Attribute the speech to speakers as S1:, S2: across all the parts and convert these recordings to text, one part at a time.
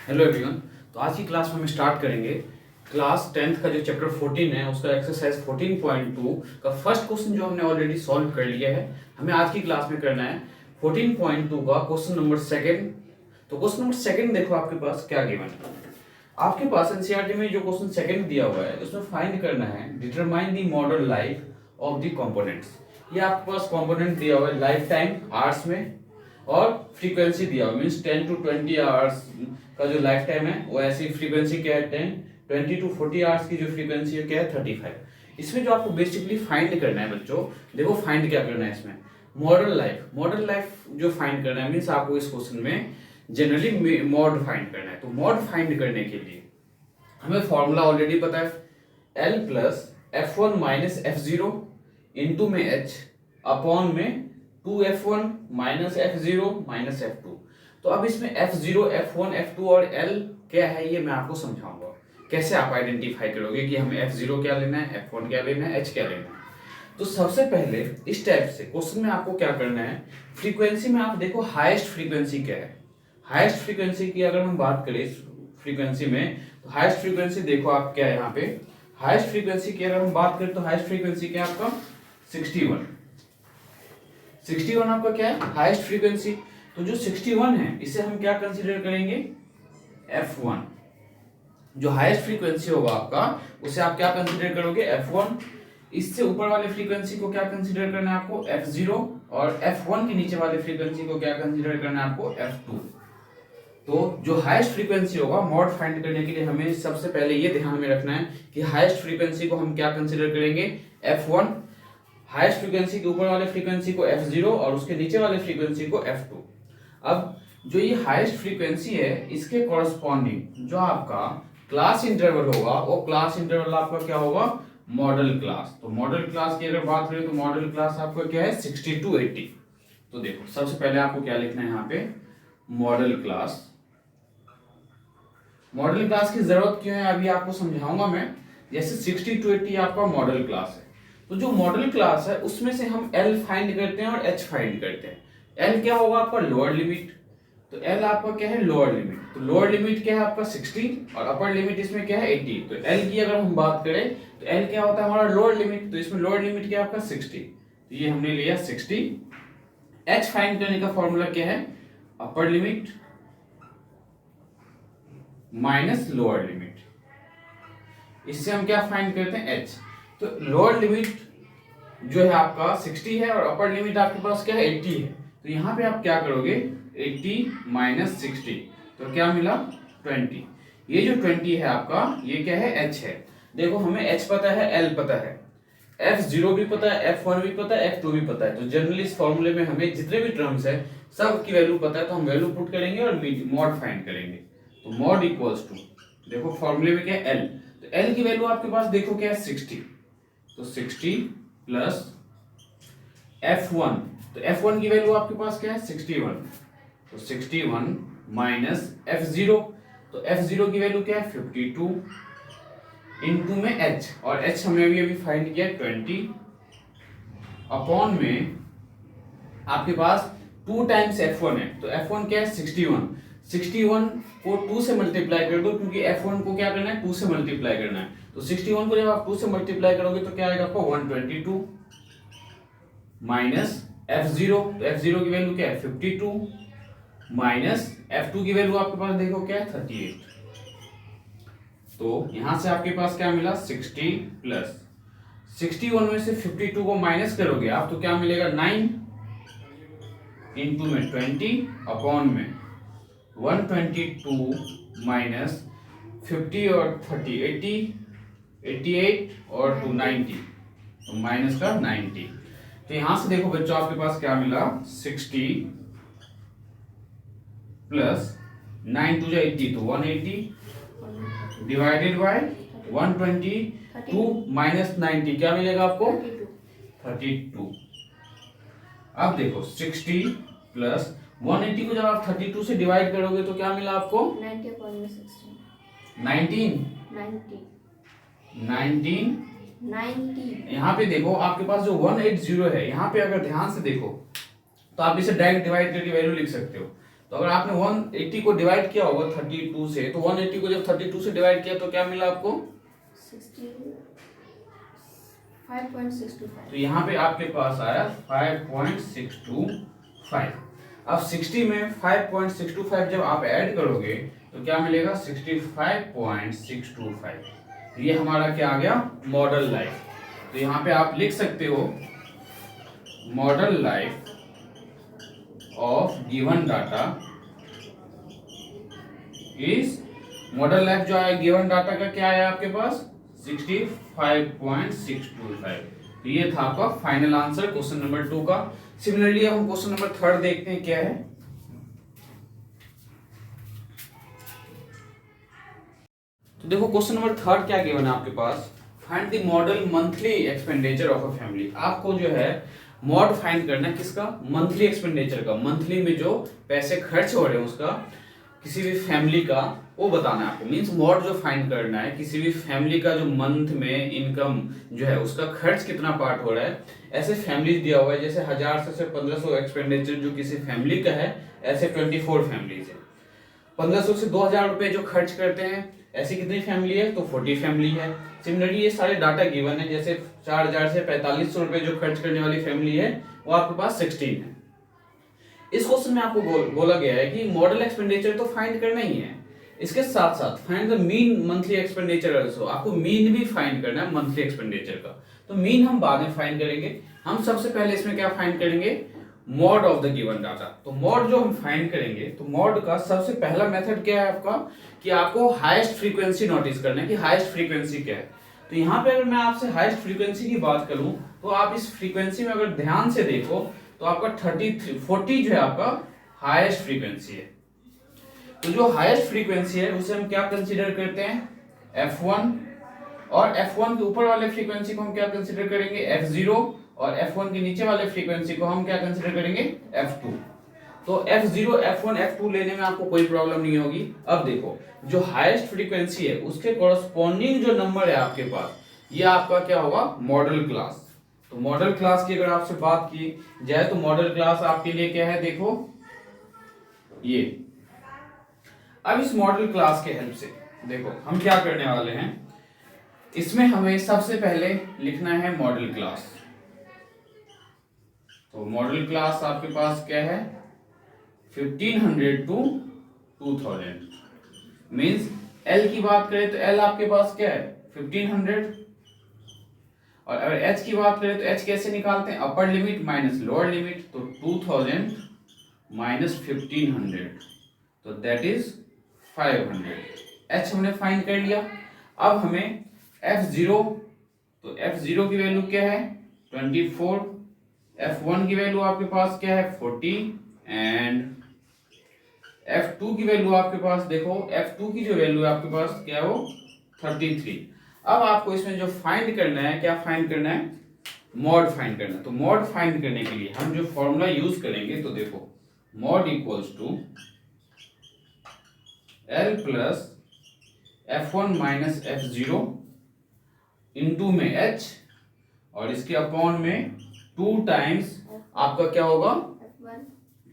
S1: Hello everyone. तो आज की क्लास में हम स्टार्ट करेंगे क्लास 10th का जो चैप्टर 14 है उसका एक्सरसाइज 14.2 का फर्स्ट क्वेश्चन जो हमने ऑलरेडी सॉल्व कर लिया है। हमें आज की क्लास में करना है 14.2 का क्वेश्चन नंबर सेकंड। तो क्वेश्चन नंबर सेकंड देखो आपके पास क्या गिवन है। आपके पास एनसीईआरटी में जो क्वेश्चन सेकंड दिया हुआ है उसमें फाइंड करना है determine the model life of the components. ये आपके पास कंपोनेंट दिया हुआ है लाइफ टाइम आवर्स में और फ्रीक्वेंसी दिया हुआ मीन्स 10 to 20 आवर्स का जो लाइफ टाइम है वो ऐसी फ्रीक्वेंसी क्या है 20 to 40 आवर्स की जो फ्रीक्वेंसी है क्या है 35। इसमें जो आपको बेसिकली फाइंड करना है बच्चों, देखो फाइंड क्या करना है इसमें मॉडल लाइफ जो फाइंड करना है मीन्स आपको इस क्वेश्चन में जनरली मॉड फाइंड करना है। तो मॉड फाइंड करने के लिए हमें फॉर्मूला ऑलरेडी पता है L plus F1 minus F0 into में H अपॉन में 2F1 minus F0 minus F2। तो अब इसमें F0, F1, F2 और L क्या है ये मैं आपको समझाऊंगा कैसे आप आइडेंटिफाई करोगे कि हमें F0 क्या लेना है, F1 क्या लेना है, H क्या लेना है। तो सबसे पहले इस टाइप से क्वेश्चन में आपको क्या करना है, फ्रीक्वेंसी में आप देखो हाईएस्ट फ्रीक्वेंसी क्या है। हाईएस्ट फ्रीक्वेंसी की अगर हम बात करें फ्रीक्वेंसी में तो हाईएस्ट फ्रीक्वेंसी देखो आप क्या है यहाँ पे। हाईएस्ट फ्रीक्वेंसी की अगर हम बात करें तो हाईएस्ट फ्रीक्वेंसी क्या है आपका 61 आपका क्या है हाईएस्ट फ्रीक्वेंसी। तो जो 61 है इसे हम क्या कंसीडर करेंगे F1। जो हाईएस्ट फ्रीक्वेंसी होगा आपका उसे आप क्या कंसीडर करोगे F1। इससे ऊपर वाले फ्रीक्वेंसी को क्या कंसीडर करना है आपको F0 और F1 के नीचे वाले फ्रीक्वेंसी को क्या कंसीडर करना है आपको F2। तो जो हाईएस्ट फ्रीक्वेंसी होगा मॉड फाइंड करने के लिए हमें सबसे पहले ये ध्यान में रखना है कि हाईएस्ट फ्रीक्वेंसी को हम क्या कंसीडर करेंगे F1, हाईएस्ट फ्रीक्वेंसी के ऊपर वाले फ्रीक्वेंसी को F0 और उसके नीचे वाले फ्रीक्वेंसी को F2। अब जो ये हाईएस्ट फ्रीक्वेंसी है इसके कॉरस्पॉन्डिंग जो आपका क्लास इंटरवल होगा वो क्लास इंटरवल आपका क्या होगा मॉडल क्लास। तो मॉडल क्लास की अगर बात करें तो मॉडल क्लास आपका क्या है 60 to 80। तो देखो सबसे पहले आपको क्या लिखना है यहाँ पे मॉडल क्लास। मॉडल क्लास की जरूरत क्यों है अभी आपको समझाऊंगा मैं। जैसे 60 to 80 आपका मॉडल क्लास है तो जो मॉडल क्लास है उसमें से हम L फाइंड करते हैं और H फाइंड करते हैं। L क्या होगा आपका लोअर लिमिट। तो L आपका क्या है लोअर लिमिट। तो लोअर लिमिट क्या है आपका 60 और अपर लिमिट इसमें क्या है 80। तो L की अगर हम बात करें तो L क्या होता है हमारा लोअर लिमिट। तो इसमें लोअर लिमिट क्या है आपका 60। तो ये हमने लिया 60। H फाइंड करने का फॉर्मूला क्या है upper limit minus lower limit. इससे हम क्या फाइंड करते हैं H। तो लोअर लिमिट जो है आपका 60 है और अपर लिमिट आपके पास क्या है 80 है। तो यहाँ पे आप क्या करोगे 80 माइनस 60 तो क्या मिला 20। ये जो 20 है आपका ये क्या है H है। देखो हमें H पता है L पता है F0 भी पता है F1 भी पता है F2 भी पता है। तो जनरली इस फॉर्मूले में हमें जितने भी टर्म्स है सब की वैल्यू पता है तो हम वैल्यू पुट करेंगे और मॉड फाइंड करेंगे। तो मॉड इक्वल्स टू देखो फॉर्मूले में क्या है L। तो L की वैल्यू आपके पास देखो क्या है 60। तो 60 प्लस F1। तो F1 की वैल्यू आपके पास क्या है 61। तो 61 माइनस F0। तो F0 की वैल्यू क्या है 52 इंटू में H और H हमने अभी फाइंड किया 20 अपॉन में आपके पास 2 टाइम्स F1 है। तो F1 क्या है 61 को 2 से मल्टीप्लाई कर दो क्योंकि F1 को क्या करना है 2 से मल्टीप्लाई करना है। तो 61 को जब आप 2 से मल्टीप्लाई करोगे तो क्या आएगा आपको 122 माइनस F0। तो F0 की वैल्यू क्या है 52 माइनस F2 की वैल्यू आपके पास देखो क्या है 38। तो यहां से आपके पास क्या मिला 60 प्लस 61 में से 52 को माइनस करोगे आप तो क्या मिलेगा 9 इंटू में 20 अपॉन में 122 माइनस 50 और 30 80 88 और 2 90 तो माइनस का 90। तो यहां से देखो बच्चों आपके पास क्या मिला 60 प्लस 9 टू 80 तो 180 डिवाइडेड बाय 122 माइनस 90 क्या मिलेगा आपको 32। अब देखो 60 प्लस 180 को जब आप 32 से डिवाइड करोगे तो क्या मिला आपको 19। यहाँ पे देखो आपके पास जो 180 है यहाँ पे अगर ध्यान से देखो तो आप इसे डायरेक्ट डिवाइड करके वैल्यू लिख सकते हो। तो तो अगर आपने 180 को डिवाइड किया होगा 32 से, तो 180 को जब 32 से डिवाइड किया तो क्या मिला आपको
S2: 5.625।
S1: तो यहाँ पे आपके पास आया 5.625। अब 60 में 5.625 जब आप ऐड करोगे तो क्या मिलेगा 65.625। ये हमारा क्या आ गया मॉडल लाइफ। तो यहाँ पे आप लिख सकते हो model life of given data is, model life जो आया गिवन डाटा का क्या आया आपके पास 65.625। तो ये था आपका फाइनल आंसर क्वेश्चन नंबर 2 का। सिमिलरली अब हम क्वेश्चन नंबर 3 देखते हैं क्या है। तो देखो क्वेश्चन नंबर 3 क्या गिवन है आपके पास, find the model monthly expenditure of a family. आपको जो है मॉड फाइंड करना है किसका, मंथली एक्सपेंडिचर का, मंथली में जो पैसे खर्च हो रहे हैं उसका किसी भी फैमिली का, वो बताना है आपको। मींस मॉड जो फाइंड करना है किसी भी फैमिली का जो मंथ में इनकम जो है उसका खर्च कितना पार्ट हो रहा है। ऐसे फैमिलीज दिया हुआ है जैसे 1000 से 1500 एक्सपेंडिचर जो किसी फैमिली का है, ऐसे 24 फैमिलीज है। 1500 से 2000 रुपए जो खर्च करते हैं, ऐसी कितनी फैमिली है तो 40 फैमिली है। सिमिलरली ये सारे डाटा गिवन है, जैसे 4000 से 4500 रुपए जो खर्च करने वाली फैमिली है वो आपके पास 16 है। इस क्वेश्चन में आपको बोला गया है कि मॉडल एक्सपेंडिचर तो फाइंड करना ही है, इसके साथ साथ find the mean monthly expenditure also. आपको मीन भी फाइंड करना है मंथली एक्सपेंडिचर का। तो मीन हम बाद में फाइंड करेंगे, हम सबसे पहले इसमें क्या फाइंड करेंगे mod of the given data. तो मॉड जो हम फाइंड करेंगे, तो मॉड का सबसे पहला मेथड क्या है आपका कि आपको हाईएस्ट फ्रीक्वेंसी नोटिस करना है कि हाईएस्ट फ्रीक्वेंसी क्या है। तो यहाँ पे अगर मैं आपसे हाईएस्ट फ्रीक्वेंसी की बात करूं तो आप इस फ्रीक्वेंसी में अगर ध्यान से देखो तो आपका 40 जो है आपका हाईएस्ट फ्रीक्वेंसी है। तो जो हाईएस्ट फ्रीक्वेंसी है उसे हम क्या कंसीडर करते हैं F1, और F1 के ऊपर वाले फ्रीक्वेंसी को हम क्या कंसीडर करेंगे F0, और F1 के नीचे वाले फ्रीक्वेंसी को हम क्या कंसीडर करेंगे F2। तो F0, F1, F2 लेने में आपको कोई प्रॉब्लम नहीं होगी। अब देखो जो हाईएस्ट फ्रीक्वेंसी है उसके कॉरस्पॉन्डिंग जो नंबर है आपके पास, ये आपका क्या होगा मॉडल क्लास। तो मॉडल क्लास की अगर आपसे बात की जाए तो मॉडल क्लास आपके लिए क्या है, देखो ये। अब इस मॉडल क्लास के हेल्प से देखो हम क्या करने वाले हैं, इसमें हमें सबसे पहले लिखना है मॉडल क्लास। तो मॉडल क्लास आपके पास क्या है 1500 टू 2000। मींस L की बात करें तो L आपके पास क्या है 1500, और अगर H की बात करें तो H कैसे निकालते हैं upper limit minus lower limit. तो 2000 माइनस 1500 तो दैट इज 500। H हमने फाइंड कर लिया। अब हमें F0, तो F0 की वैल्यू क्या है 24, F1 की वैल्यू आपके पास क्या है 40, एंड F2 की वैल्यू आपके पास देखो, F2 की जो वैल्यू है आपके पास क्या है वो 33। अब आपको इसमें जो फाइंड करना है, क्या फाइंड करना है मॉड फाइंड करना है। तो मॉड फाइंड करने के लिए हम जो फॉर्मूला यूज करेंगे, तो देखो mode equals to L plus F1 minus F0 into में H, और इसके अपॉन में 2 टाइम्स आपका क्या होगा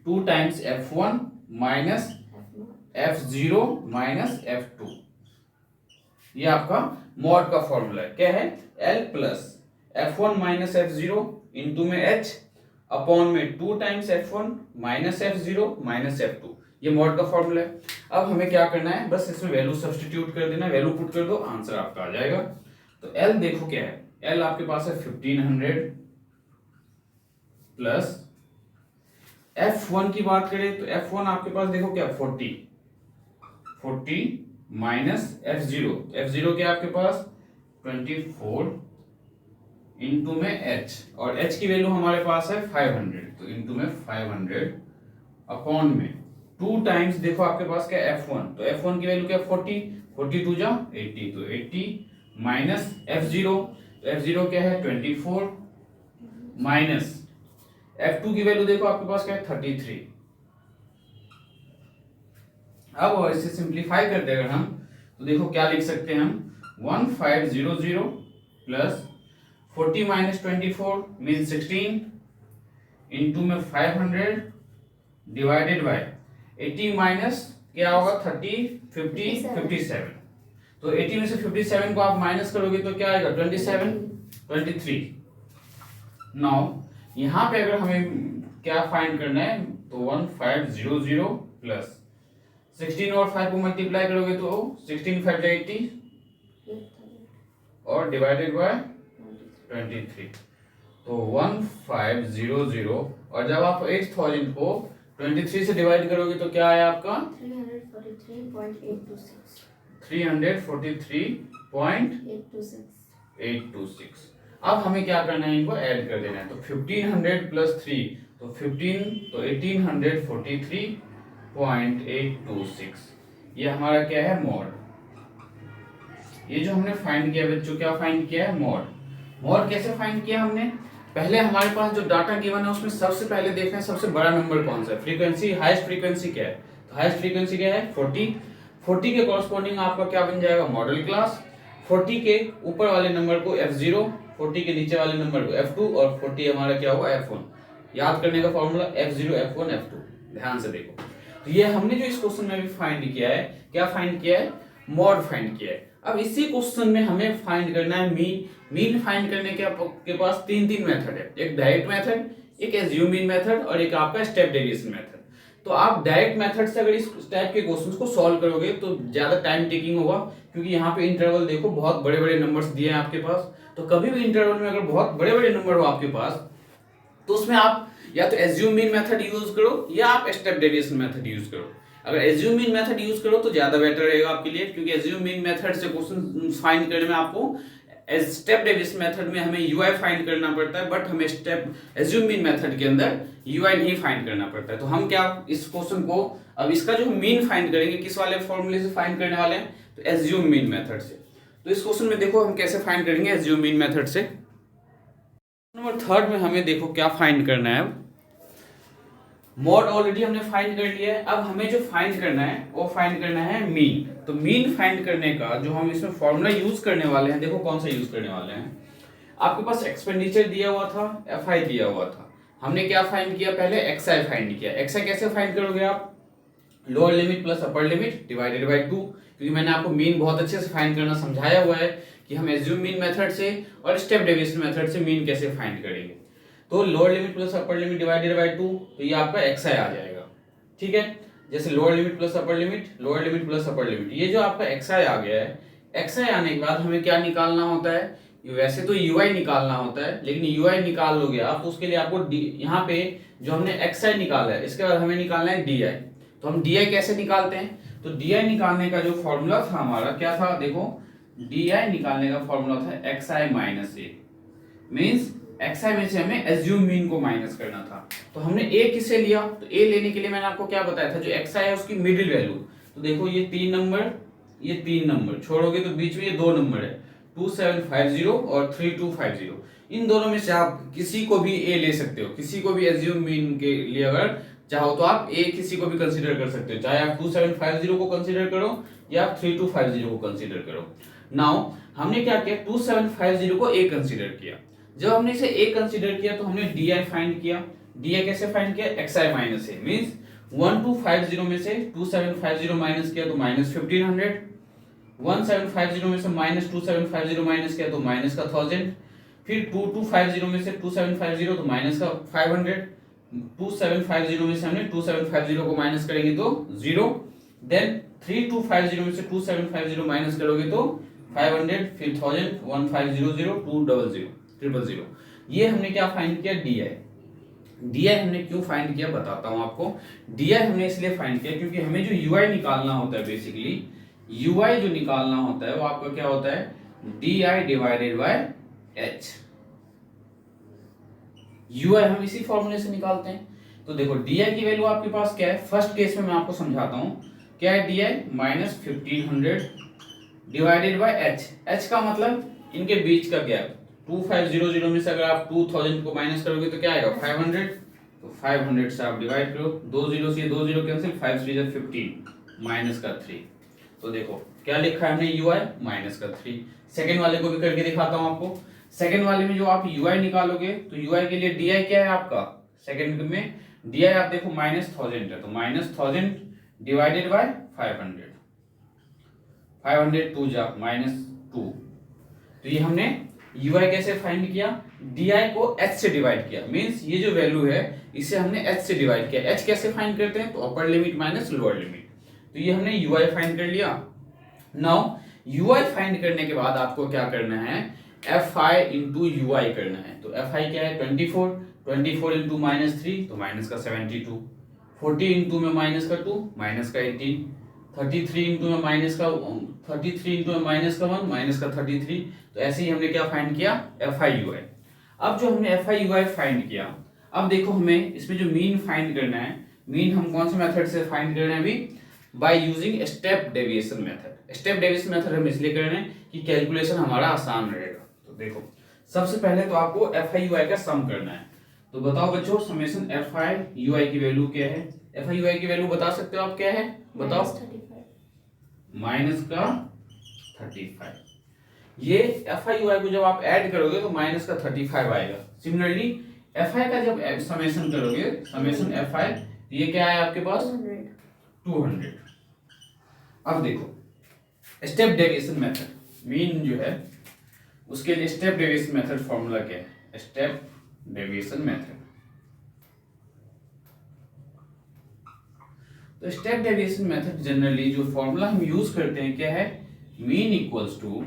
S1: 2 times F1 minus F0 minus F2। ये आपका मॉड का फॉर्मूला है, क्या है L plus F1 minus F0 into में H अपॉन में 2 times F1 minus F0 minus F2। ये मॉड का फॉर्मूला है। अब हमें क्या करना है, बस इसमें वैल्यू सब्स्टिट्यूट कर देना, वैल्यू पुट कर दो, आंसर आपका आ जाएगा। तो L देखो क्या है, L आपके पास है 1500 प्लस F1 की बात करें तो F1 आपके पास देखो क्या 40 माइनस F0, F0 क्या आपके पास 24 इंटू में H, और H की वैल्यू हमारे पास है 500, तो इंटू में 500 अपॉन में 2 टाइम्स देखो आपके पास क्या F1, तो F1 की वैल्यू क्या 42 जा 80, तो 80 माइनस F0, तो F0 क्या है 24 माइनस F2 की वैल्यू देखो आपके पास क्या है 33। अब इसे सिंप्लीफाई करते अगर हम, तो देखो क्या लिख सकते हैं हम 1500 प्लस 40 माइनस 24 मीन 16 इंटू में 500 डिवाइडेड बाय 80 माइनस क्या होगा 30 50 57। तो 80 में से 57 को आप माइनस करोगे तो क्या आएगा 27 23। नाउ यहाँ पे अगर हमें क्या फाइंड करना है तो 1500 प्लस 16 और 5 को मल्टीप्लाई करोगे तो 16 5 80 और डिवाइडेड बाय 23। तो 1500 और जब आप 8000 को 23 से डिवाइड करोगे तो क्या है आपका 343.826। अब हमें क्या करना है, इनको ऐड कर देना है। तो 1500 प्लस 3 तो 15 तो 1843.826 ये हमारा क्या है मॉड। ये जो हमने फाइंड किया बच्चों, क्या फाइंड किया है मॉड। मॉड कैसे फाइंड किया हमने, पहले हमारे पास जो डाटा गिवन है उसमें सबसे पहले देखना है सबसे बड़ा नंबर कौन सा है, फ्रीक्वेंसी हाईएस्ट फ्रीक्वेंसी क्या है। तो हाईएस्ट फ्रीक्वेंसी क्या है 40 के कॉरस्पॉन्डिंग आपका क्या बन जाएगा मॉडल क्लास। 40 के ऊपर वाले नंबर को F0, 40 के नीचे वाले नंबर को F2 और 40 हमारा क्या होगा F1। याद करने का फॉर्मूला F0 F1 F2, ध्यान से देखो। तो ये हमने जो इस क्वेश्चन में भी फाइंड किया है, क्या फाइंड किया है मॉड फाइंड किया है। अब इसी क्वेश्चन में हमें फाइंड करना है मीन। मीन फाइंड करने के आपके पास तीन मेथड है, एक डायरेक्ट मेथड, एक एज्यूम मीन मेथड और एक आपका स्टेप डेविएशन मेथड। तो आप डायरेक्ट मेथड से अगर इस टाइप के क्वेश्चंस को सॉल्व करोगे तो ज्यादा टाइम टेकिंग होगा, क्योंकि यहाँ पे इंटरवल देखो बहुत बड़े बड़े नंबर्स दिए हैं आपके पास। तो कभी भी इंटरवल में अगर बहुत बड़े बड़े नंबर हो आपके पास तो उसमें आप या तो एज्यूम मीन मेथड यूज करो या आप स्टेप डेविएशन मेथड यूज करो। अगर एज्यूम मीन मेथड यूज करो तो ज्यादा बेटर रहेगा आपके लिए, क्योंकि एज्यूम मीन मेथड से क्वेश्चन फाइंड करने में आपको स्टेप डेविएशन मेथड में हमें यूआई फाइंड करना पड़ता है, बट हमें स्टेप एज्यूम मीन मेथड के अंदर यूआई नहीं फाइंड करना पड़ता है। तो हम क्या इस क्वेश्चन को अब इसका जो मीन फाइंड करेंगे किस वाले फॉर्मूले से फाइंड करने वाले हैं, तो एज्यूम मीन मेथड से। तो इस क्वेश्चन में देखो हम कैसे फाइंड करेंगे एज्यूम मीन मेथड से। नंबर 3 में हमें देखो क्या फाइंड करना है। मॉड ऑलरेडी हमने फाइंड कर लिया है, अब हमें जो फाइंड करना है वो फाइंड करना है मीन। तो मीन फाइंड करने का जो हम इसमें फॉर्मूला यूज करने वाले हैं, देखो कौन सा यूज करने वाले हैं। आपके पास एक्सपेंडिचर दिया हुआ था, एफआई दिया हुआ था, हमने क्या फाइंड किया पहले एक्सआई फाइंड किया। एक्सआई कैसे फाइंड करोगे आप, lower limit plus upper limit divided by 2, क्योंकि मैंने आपको मीन बहुत अच्छे से फाइंड करना समझाया हुआ है कि हम एज्यूम मीन मेथड से और स्टेप डेविएशन मेथड से मीन कैसे फाइंड करेंगे। तो lower limit plus upper limit divided by 2 तो ये आपका एक्सआई आ जाएगा, ठीक है। जैसे lower limit plus upper limit, lower limit plus upper limit, ये जो आपका एक्सआई आ गया है। एक्सआई आने के बाद हमें क्या निकालना होता है, वैसे तो यूआई निकालना होता है, लेकिन यूआई निकाल लोगे आप तो उसके लिए आपको यहाँ पे जो हमने एक्सआई निकाला है इसके बाद हमें निकालना है डीआई। तो हम डीआई कैसे निकालते हैं, तो डीआई निकालने का जो फॉर्मूला था हमारा क्या था, देखो डीआई निकालने का फॉर्मूला था एक्सआई माइनस ए, मींस एक्सआई में से हमें एज्यूम मीन को माइनस करना था। तो हमने ए किसे लिया, तो ए लेने के लिए मैंने आपको क्या बताया था, जो एक्सआई है उसकी मिडिल वैल्यू। तो देखो ये 3 नंबर, ये 3 नंबर छोड़ोगे तो बीच में ये 2 नंबर है 2750 और 3250। इन दोनों में से आप किसी को भी ए ले सकते हो, किसी को भी एज्यूम मीन के लिए अगर चाहो तो आप ए किसी को भी कंसीडर कर सकते हो, चाहे आप 2750 को कंसीडर करो या आप 3250 को कंसीडर करो। नाउ हमने क्या किया, 2750 को ए कंसीडर किया। जब हमने इसे ए कंसीडर किया तो हमने डीआई फाइंड किया। डीआई कैसे फाइंड किया, एक्सआई माइनस ए, मींस 1250 में से 2750 माइनस किया तो माइनस 1500, 1750 में से माइनस 2750 माइनस किया तो माइनस का 1000, फिर 2250 में से 2750 तो माइनस का 500, 2750 में से हमने 2750 को माइनस करेंगे तो 0, देन 3250 में से 2750 माइनस करोगे तो 500, फिर 1000, 1500, 200, 000। ये हमने क्या फाइंड किया, डीआई। डीआई हमने क्यों फाइंड किया बताता हूं आपको। डीआई हमने इसलिए फाइंड किया क्योंकि हमें जो यूआई निकालना होता है, बेसिकली यूआई जो निकालना होता है वो आपका क्या होता है, DI divided by H. UI हम इसी फॉर्मूले से निकालते हैं। तो देखो डीआई की वैल्यू आपके पास क्या है, फर्स्ट केस में मैं आपको समझाता हूं क्या है, DI minus 1500 divided by H. H का मतलब इनके बीच का गैप, 2500 में से अगर आप 2000 को माइनस करोगे तो क्या आएगा 500, तो 500 से आप डिवाइड करो, 2 0 से 2 0 कैंसिल, 5 3 15 माइनस का 3। तो देखो क्या लिखा है हमने, यूआई माइनस का 3। सेकंड वाले को भी करके दिखाता हूं आपको। सेकंड वाले में जो आप यूआई निकालोगे तो यूआई के लिए डीआई क्या है आपका, सेकंड में डीआई आप देखो -1000 है, तो -1000 डिवाइडेड बाय 500, 500 टू जा -2। तो ये हमने ui कैसे फाइंड किया, di को h से डिवाइड किया, मींस ये जो वैल्यू है इसे हमने h से डिवाइड किया। h कैसे फाइंड करते हैं, तो upper limit minus lower limit. तो ये हमने ui फाइंड कर लिया। नाउ ui फाइंड करने के बाद आपको क्या करना है, fi इंटू ui करना है। तो fi क्या है 24, 24 इंटू -3 तो माइनस का 72, 40 इंटू में माइनस का 2 माइनस का 18, 33 इंटू में माइनस का 33 इंटू में माइनस का 1 माइनस का 33। तो ऐसे ही हमने क्या फाइंड किया, fi ui। अब जो हमने fi ui फाइंड किया, अब देखो हमें इसमें जो मीन फाइंड करना है, मीन हम कौन से मेथड से फाइंड कर रहे हैं अभी, by using step deviation method. Step deviation method हम इसलिए कर रहे हैं कि कैलकुलेशन हमारा आसान रहेगा। तो देखो सबसे पहले तो आपको fi ui का सम करना है। तो बताओ बच्चों, समेशन fi ui की वैल्यू क्या है, fi ui की वैल्यू बता सकते हो आप, क्या है बताओ, माइनस का 35। ये fi ui को जब आप ऐड करोगे तो माइनस का 35 आएगा। सिमिलरली fi का जब समेशन करोगे, समेशन fi, ये क्या है आपके पास 200। अब देखो स्टेप डेविएशन मेथड, मीन जो है उसके लिए स्टेप डेविएशन मेथड फॉर्मूला क्या है, स्टेप डेविएशन मेथड। तो स्टेप डेविएशन मेथड जनरली जो फॉर्मूला हम यूज करते हैं क्या है, mean equals to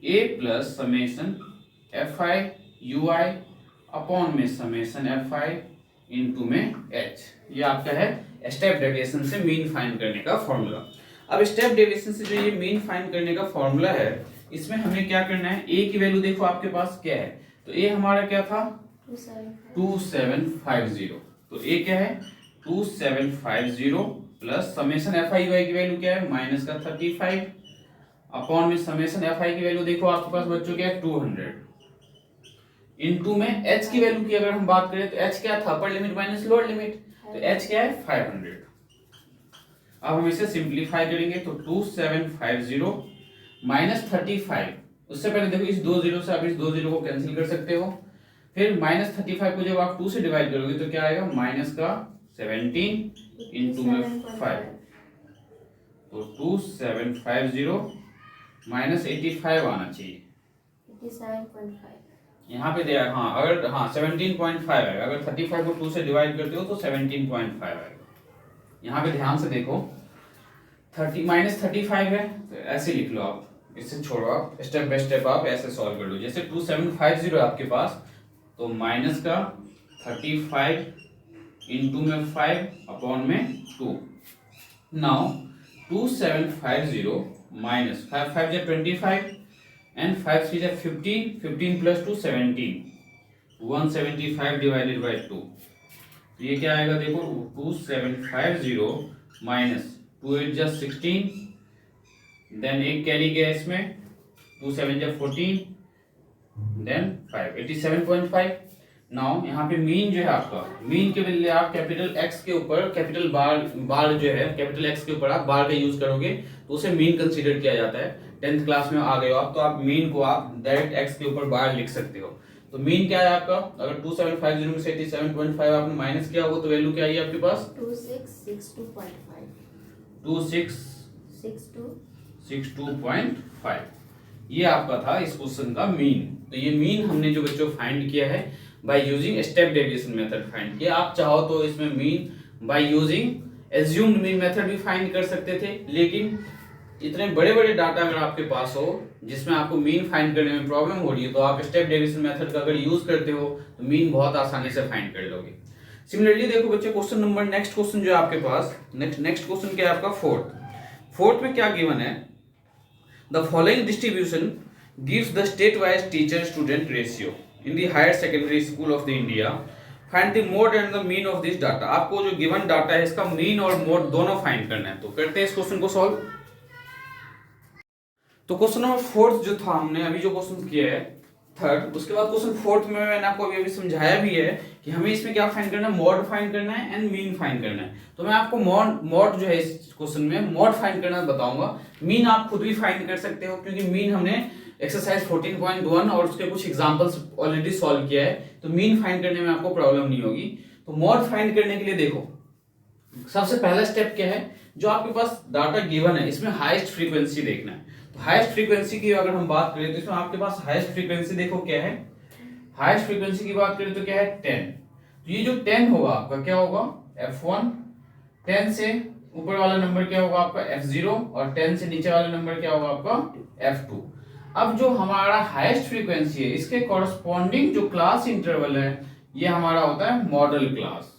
S1: a plus summation fi ui upon में समेशन fi इनटू में h। ये आपका है स्टेप डेविएशन से मीन फाइंड करने का फॉर्मूला। अब स्टेप डेविएशन से जो ये मीन फाइंड करने का फॉर्मूला है, इसमें हमें क्या करना है, a की वैल्यू देखो आपके पास क्या है, तो a हमारा क्या था 2750। तो a क्या है 2750 प्लस समेशन fi ui की वैल्यू क्या है माइनस का 35 अपॉन में समेशन fi की वैल्यू देखो आपके पास बच्चों क्या है 200 इनटू में h की वैल्यू की अगर हम बात करें तो h क्या था, upper limit minus lower limit, तो h क्या है 500। अब हम इसे सिंपलीफाई करेंगे तो 2750 माइनस 35, उससे पहले देखो इस 2 जीरो से आप इस 2 जीरो को कैंसिल कर सकते हो, फिर माइनस 35 को जब आप 2 से डिवाइड करोगे तो क्या आएगा माइनस का 17 इंटू में 5, तो 2750 माइनस 85 आना चाहिए
S2: 87.5।
S1: यहाँ पे दिया, हाँ अगर 17.5 आएगा, अगर 35 को 2 से डिवाइड करते हो तो 17.5 आएगा। यहाँ पे ध्यान से देखो 30 माइनस 35 है, तो ऐसे लिख लो आप, इससे छोड़ो आप, स्टेप बाय स्टेप आप ऐसे सॉल्व कर लो। जैसे 2750 है आपके पास, तो माइनस का 35 इंटू में 5 अपॉन में 2। नाउ 2750 माइनस 5 5 जा 25 and 5 3 जा 15, 15 प्लस 2 17, 175 डिवाइडेड बाय 2। तो ये क्या आएगा देखो 2750 माइनस 2 8 जा 16, देन एक कैरी गया इसमें 2 7 जा 14, देन 5 87.5। नाउ यहाँ पे मीन जो है आपका, मीन के लिए आप कैपिटल एक्स के ऊपर कैपिटल बार जो है कैपिटल एक्स के ऊपर आप बार का यूज करोगे तो उसे मीन कंसीडर किया जाता है। 10th क्लास में आ गए हो आप, तो आप मीन को आप डायरेक्ट एक्स के ऊपर बार लिख सकते हो। तो मीन क्या है आपका, अगर 2750 में से 87.5 आपने माइनस किया होगा तो वैल्यू क्या आई आपके पास
S2: 2662.5।
S1: 2662.5। ये आपका था इस क्वेश्चन का मीन। तो ये मीन हमने जो बच्चों फाइंड किया है by using step deviation method find किया। आप चाहो तो इसमें mean by using assumed mean method भी फाइंड कर सकते थे, लेकिन इतने बड़े बड़े डाटा अगर आपके पास हो जिसमें आपको मीन फाइंड करने में प्रॉब्लम हो रही है, तो आप स्टेप डेविएशन मेथड का अगर यूज करते हो तो मीन बहुत आसानी से फाइंड कर लोगे। सिमिलरली देखो बच्चों क्वेश्चन नंबर नेक्स्ट क्वेश्चन जो है आपके पास, नेक्स्ट क्वेश्चन क्या है आपका फोर्थ में क्या गिवन है, the following distribution gives the state wise teacher student ratio in the higher secondary school of the India, find the mode and the mean of this data. आपको जो given data है इसका mean और mode दोनों find करना है। तो करते हैं इस क्वेश्चन को सॉल्व। तो क्वेश्चन नंबर 4 जो था, हमने अभी जो क्वेश्चन किया है थर्ड, उसके बाद क्वेश्चन 4 में मैंने आपको अभी समझाया भी है कि हमें इसमें क्या फाइंड करना है, मोड फाइंड करना है एंड मीन फाइंड करना है। तो मैं आपको मोड जो है इस क्वेश्चन में मोड फाइंड करना बताऊंगा, मीन आप खुद भी फाइंड कर सकते हो क्योंकि मीन हमने एक्सरसाइज 14.1 और उसके कुछ एग्जांपल्स ऑलरेडी सॉल्व किया है, तो मीन फाइंड करने में आपको प्रॉब्लम नहीं होगी। तो मोड फाइंड करने के लिए देखो सबसे पहला स्टेप क्या है, जो आपके पास डाटा गिवन है इसमें हाईएस्ट फ्रीक्वेंसी देखना है। तो हाईएस्ट फ्रीक्वेंसी की अगर हम बात करें तो इसमें आपके पास हाईएस्ट फ्रीक्वेंसी देखो क्या है, हाईएस्ट फ्रीक्वेंसी की बात करें तो क्या है 10। तो ये जो 10 होगा आपका क्या होगा f1, 10 से ऊपर वाला नंबर क्या होगा आपका f0 और 10 से नीचे वाला नंबर क्या होगा आपका f2। अब जो हमारा हाईएस्ट फ्रीक्वेंसी है इसके कॉरस्पॉन्डिंग जो क्लास इंटरवल है ये हमारा होता है मॉडल क्लास।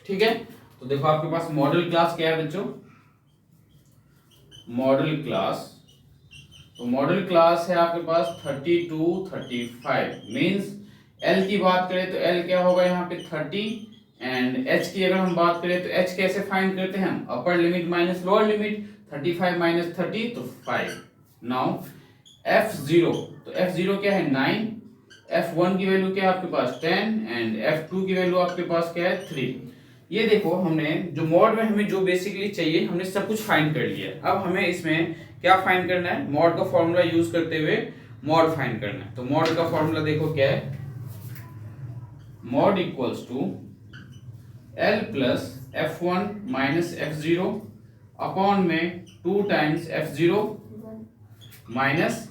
S1: ठीक है, तो देखो आपके पास मॉडल क्लास क्या है बच्चों, मॉडल क्लास। तो मॉडल क्लास है आपके पास 32 35, मींस L की बात करें तो L क्या होगा यहाँ पे 30, एंड H की अगर हम बात करें तो H कैसे फाइंड करते हैं हम, upper limit minus lower limit, 35 minus 30 तो 5। नाउ F0, तो F0 क्या है 9, F1 की वैल्यू क्या है आपके पास 10 एंड F2 की वैल्यू आपके पास क्या है 3। ये देखो हमने जो मॉड में हमें जो बेसिकली चाहिए हमने सब कुछ फाइंड कर लिया है। अब हमें इसमें क्या फाइंड करना है, मॉड का फॉर्मूला यूज करते हुए मॉड फाइंड करना है। तो मॉड का फॉर्मूला देखो क्या है, mode equals to L plus F1 minus F0 upon में 2 टाइम्स F0 माइनस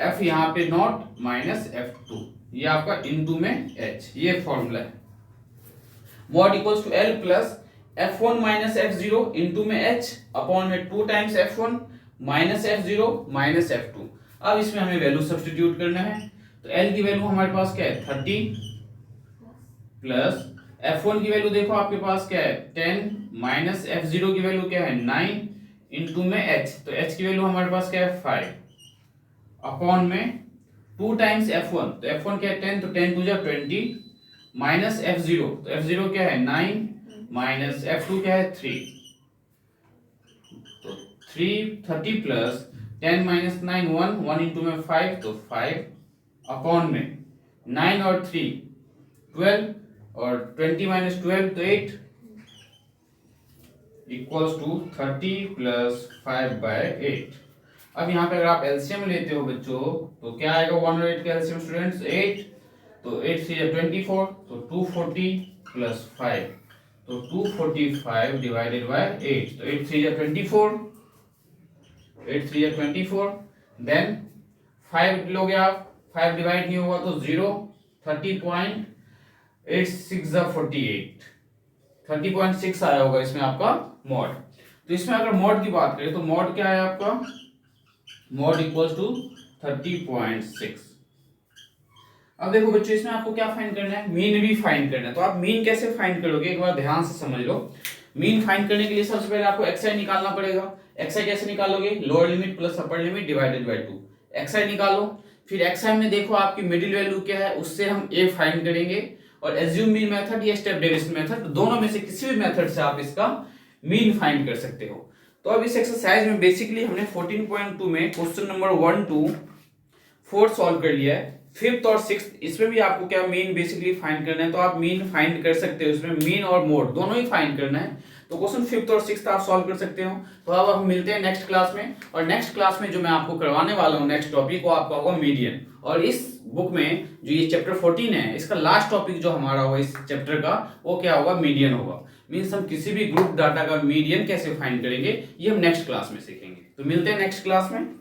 S1: F यहाँ पे नॉट माइनस F2, ये आपका इनटू में H, ये फॉर्मूला है। Mode equals to L plus F1 minus F0 into में H अपॉन में 2 times F1 minus F0 minus F2। अब इसमें हमें वैल्यू सब्स्टिट्यूट करना है। तो L की वैल्यू हमारे पास क्या है 30 प्लस F1 की वैल्यू देखो आपके पास क्या है 10 माइनस F0 की वैल्यू क्या है 9 इनटू में H, तो H की वैल्यू हमारे पास क्या है 5 अपॉन में 2 टाइम्स F1, तो F1 क्या है 10, तो 10 टू जा 20 माइनस F0, तो F0 क्या है 9 माइनस F2 क्या है 3, तो 30 प्लस 10 माइनस 9 1 इंटू में 5, तो 5 अपॉन में 9 और 3 12 और 20 माइनस 12 तो 8 इक्वल्स टू 30 प्लस 5/8। अब यहाँ पे अगर आप एलसीएम लेते हो बच्चों तो क्या आएगा 1 और 8 का एलसीएम स्टूडेंट्स 8, तो 8 से 24, तो 240 प्लस 5, तो 245 डिवाइडेड बाय 8, तो 8 3 24, 8 3 24, देन 5 लोगे आप, 5 डिवाइड नहीं होगा तो 0, 30.86 48, 30.6 आया होगा इसमें आपका मॉड। तो इसमें अगर मॉड की बात करें तो मॉड क्या है आपका, मॉड इक्वल्स टू 30.6। अब देखो बच्चों इसमें आपको क्या फाइंड करना है, मीन भी फाइंड करना है। तो आप मीन कैसे फाइंड करोगे एक बार ध्यान से समझ लो। मीन फाइंड करने के लिए सबसे पहले आपको xi निकालना पड़ेगा। xi कैसे निकालोगे, lower limit plus upper limit divided by 2, xi निकालो। फिर xi में देखो आपकी मिडिल वैल्यू क्या है उससे हम a फाइंड करेंगे, और एज्यूम मीन मेथड या स्टेप डेविएशन मेथड, दोनों में से किसी भी मेथड से आप इसका मीन फाइंड कर सकते हो। तो अब इस एक्सरसाइज में बेसिकली हमने 14.2 में क्वेश्चन नंबर 1 to 4 सॉल्व कर लिया है। 5th और 6th इसमें भी आपको क्या मीन बेसिकली फाइंड करना है, तो आप मीन फाइंड कर सकते हो। इसमें मीन और मोड दोनों ही फाइंड करना है, तो क्वेश्चन 5th और 6th आप सॉल्व कर सकते हो। तो अब हम मिलते हैं नेक्स्ट क्लास में, और नेक्स्ट क्लास में जो मैं आपको करवाने वाला हूँ नेक्स्ट टॉपिक वो आपका होगा मीडियन। और इस बुक में जो ये चैप्टर 14 है इसका लास्ट टॉपिक जो हमारा होगा इस चैप्टर का वो क्या होगा, मीडियन होगा। मीन्स हम किसी भी ग्रुप डाटा का मीडियन कैसे फाइंड करेंगे ये हम नेक्स्ट क्लास में सीखेंगे। तो मिलते हैं नेक्स्ट क्लास में।